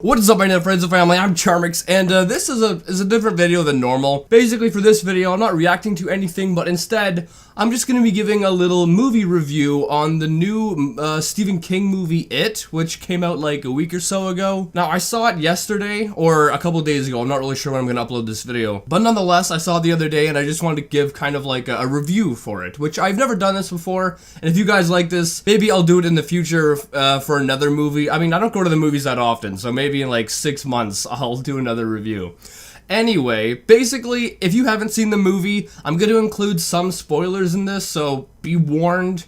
What is up, my friends and family? I'm Charmx, and this is a different video than normal. Basically, for this video, I'm not reacting to anything, but instead, I'm just going to be giving a little movie review on the new Stephen King movie, It, which came out like a week or so ago. Now, I saw it yesterday, or a couple days ago. I'm not really sure when I'm going to upload this video. But nonetheless, I saw it the other day, and I just wanted to give kind of like a review for it, which I've never done this before. And if you guys like this, maybe I'll do it in the future for another movie. I mean, I don't go to the movies that often, so maybe in like 6 months, I'll do another review. Anyway, basically, if you haven't seen the movie, I'm going to include some spoilers in this, so be warned.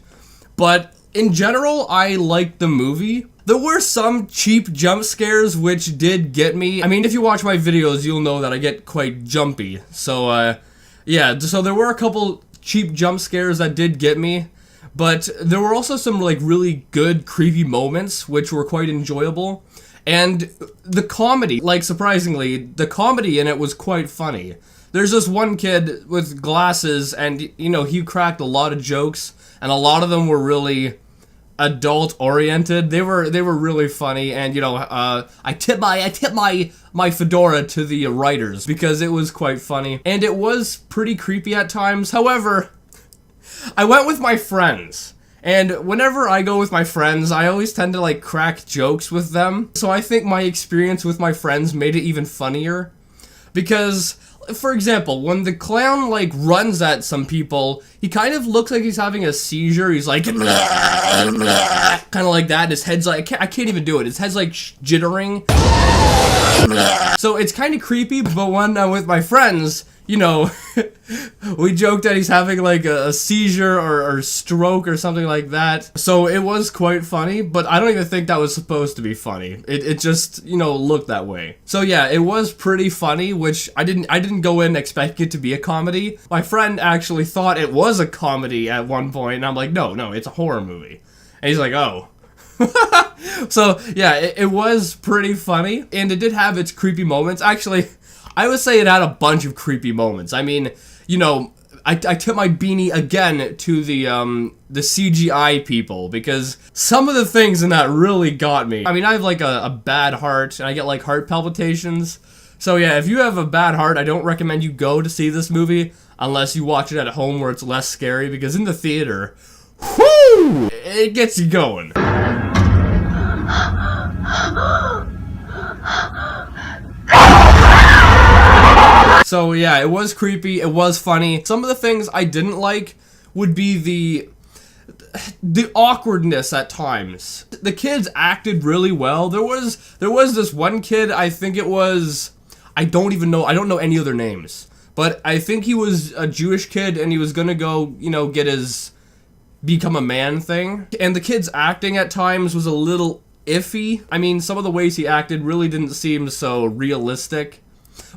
But in general, I liked the movie. There were some cheap jump scares which did get me. I mean, if you watch my videos, you'll know that I get quite jumpy. So, yeah, so there were a couple cheap jump scares that did get me. But there were also some, like, really good, creepy moments, which were quite enjoyable. And the comedy, like, surprisingly, the comedy in it was quite funny. There's this one kid with glasses, and, you know, he cracked a lot of jokes, and a lot of them were really adult-oriented. They were really funny, and, you know, I tip my fedora to the writers, because it was quite funny. And it was pretty creepy at times. However, I went with my friends. And whenever I go with my friends, I always tend to, like, crack jokes with them. So I think my experience with my friends made it even funnier. Because, for example, when the clown, like, runs at some people, he kind of looks like he's having a seizure. He's like, kind of like that. His head's like, I can't even do it. His head's, like, jittering. So it's kind of creepy, but when I'm with my friends, you know, we joked that he's having like a seizure or stroke or something like that. So it was quite funny, but I don't even think that was supposed to be funny. It just, you know, looked that way. So yeah, it was pretty funny, which I didn't go in expecting it to be a comedy. My friend actually thought it was a comedy at one point, and I'm like, no, it's a horror movie. And he's like, oh. So yeah, it was pretty funny, and it did have its creepy moments. Actually, I would say it had a bunch of creepy moments. I mean, you know, I tip my beanie again to the CGI people, because some of the things in that really got me. I mean, I have like a bad heart, and I get like heart palpitations. So yeah, if you have a bad heart, I don't recommend you go to see this movie unless you watch it at home where it's less scary, because in the theater, whoo, it gets you going. So yeah, it was creepy, it was funny. Some of the things I didn't like would be the awkwardness at times. The kids acted really well. There was this one kid, I think it was, I don't know any other names. But I think he was a Jewish kid, and he was gonna go, you know, get his become a man thing. And the kid's acting at times was a little iffy. I mean, some of the ways he acted really didn't seem so realistic.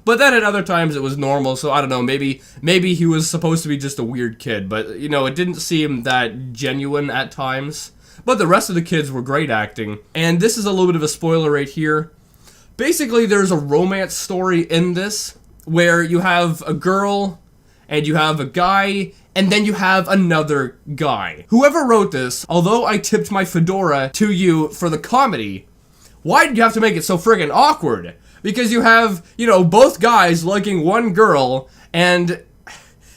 But then at other times it was normal, so I don't know, maybe he was supposed to be just a weird kid, but, you know, it didn't seem that genuine at times. But the rest of the kids were great acting. And this is a little bit of a spoiler right here. Basically, there's a romance story in this, where you have a girl, and you have a guy, and then you have another guy. Whoever wrote this, although I tipped my fedora to you for the comedy, why did you have to make it so friggin' awkward? Because you have, you know, both guys liking one girl, and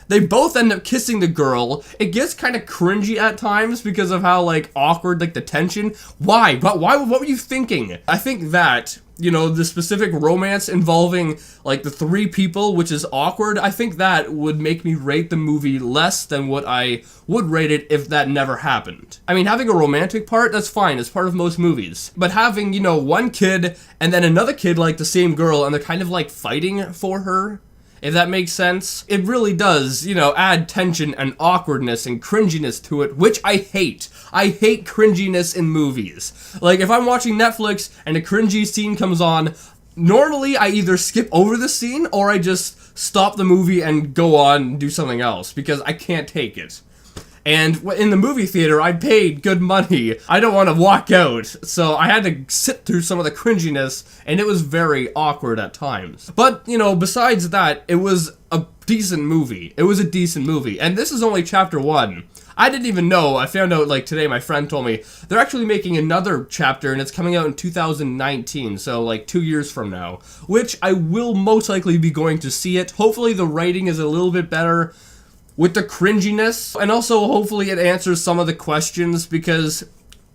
they both end up kissing the girl. It gets kind of cringy at times because of how, like, awkward, like, the tension. Why? But why? What were you thinking? I think that, you know, the specific romance involving, like, the three people, which is awkward, I think that would make me rate the movie less than what I would rate it if that never happened. I mean, having a romantic part, that's fine, it's part of most movies. But having, you know, one kid and then another kid like the same girl, and they're kind of, like, fighting for her, if that makes sense, it really does, you know, add tension and awkwardness and cringiness to it, which I hate. I hate cringiness in movies. Like, if I'm watching Netflix and a cringy scene comes on, normally I either skip over the scene or I just stop the movie and go on and do something else, because I can't take it. And in the movie theater, I paid good money. I don't want to walk out, so I had to sit through some of the cringiness, and it was very awkward at times. But, you know, besides that, it was a decent movie. It was a decent movie, and this is only chapter 1. I didn't even know. I found out like today, my friend told me they're actually making another chapter and it's coming out in 2019, so like 2 years from now, which I will most likely be going to see it. Hopefully the writing is a little bit better with the cringiness, and also hopefully it answers some of the questions, because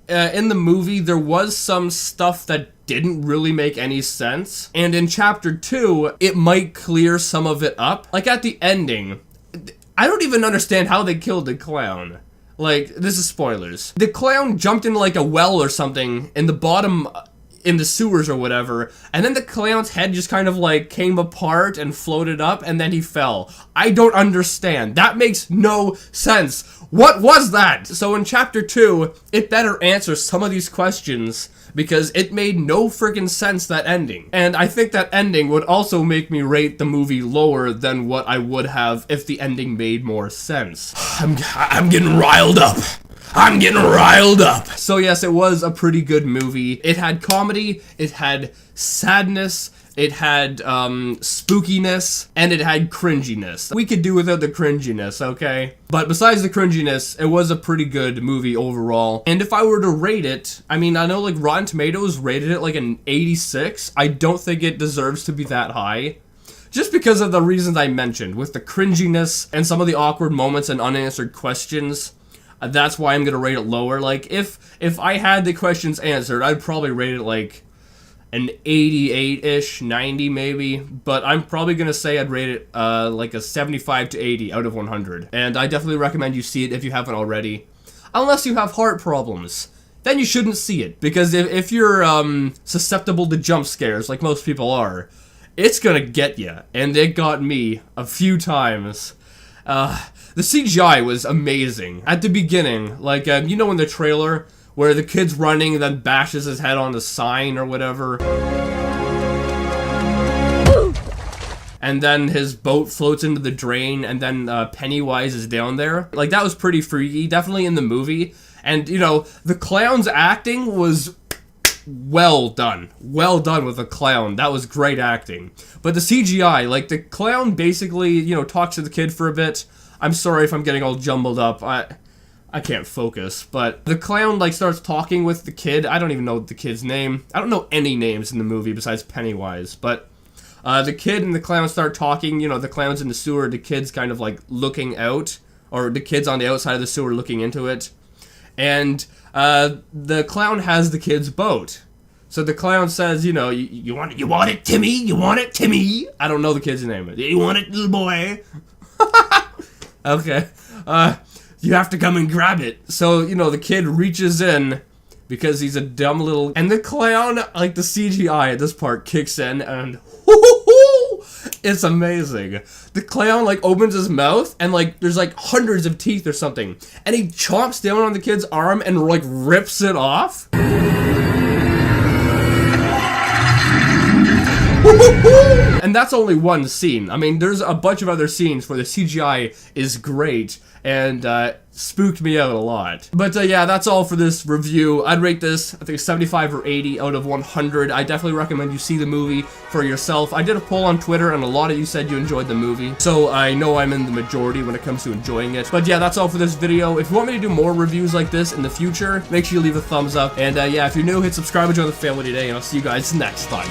in the movie there was some stuff that didn't really make any sense, and in chapter 2 it might clear some of it up. Like at the ending, I don't even understand how they killed the clown. Like, this is spoilers. The clown jumped into like a well or something in the bottom, in the sewers or whatever, and then the clown's head just kind of like came apart and floated up, and then he fell. I don't understand. That makes no sense. What was that? So in chapter 2, it better answer some of these questions, because it made no friggin' sense, that ending. And I think that ending would also make me rate the movie lower than what I would have if the ending made more sense. I'm getting riled up. I'm getting riled up. So yes, it was a pretty good movie. It had comedy, it had sadness, it had spookiness, and it had cringiness. We could do without the cringiness, okay? But besides the cringiness, it was a pretty good movie overall. And if I were to rate it, I mean, I know like Rotten Tomatoes rated it like an 86. I don't think it deserves to be that high, just because of the reasons I mentioned, with the cringiness and some of the awkward moments and unanswered questions. That's why I'm gonna rate it lower. Like, if I had the questions answered, I'd probably rate it like an 88-ish, 90 maybe, but I'm probably gonna say I'd rate it like a 75 to 80 out of 100. And I definitely recommend you see it if you haven't already. Unless you have heart problems, then you shouldn't see it, because if you're susceptible to jump scares, like most people are, it's gonna get you, and it got me a few times. The CGI was amazing. At the beginning, like, you know in the trailer, where the kid's running and then bashes his head on the sign or whatever. And then his boat floats into the drain, and then Pennywise is down there. Like, that was pretty freaky, definitely in the movie. And, you know, the clown's acting was well done. Well done with the clown. That was great acting. But the CGI, like, the clown basically, you know, talks to the kid for a bit. I'm sorry if I'm getting all jumbled up. I can't focus, but the clown, like, starts talking with the kid. I don't even know the kid's name. I don't know any names in the movie besides Pennywise, but the kid and the clown start talking. You know, the clown's in the sewer, the kid's kind of, like, looking out, or the kid's on the outside of the sewer looking into it, and the clown has the kid's boat. So the clown says, you know, you want it, Timmy? You want it, Timmy? I don't know the kid's name. You want it, little boy? Okay. You have to come and grab it. So, you know, the kid reaches in because he's a dumb little... And the clown, like, the CGI at this part kicks in, and it's amazing. The clown, like, opens his mouth, and, like, there's, like, hundreds of teeth or something. And he chomps down on the kid's arm and, like, rips it off. And that's only one scene. I mean, there's a bunch of other scenes where the CGI is great and spooked me out a lot. But yeah, that's all for this review. I'd rate this, I think, 75 or 80 out of 100. I definitely recommend you see the movie for yourself. I did a poll on Twitter, and a lot of you said you enjoyed the movie, so I know I'm in the majority when it comes to enjoying it. But yeah, that's all for this video. If you want me to do more reviews like this in the future, make sure you leave a thumbs up. And yeah, if you're new, hit subscribe and join the family today, and I'll see you guys next time.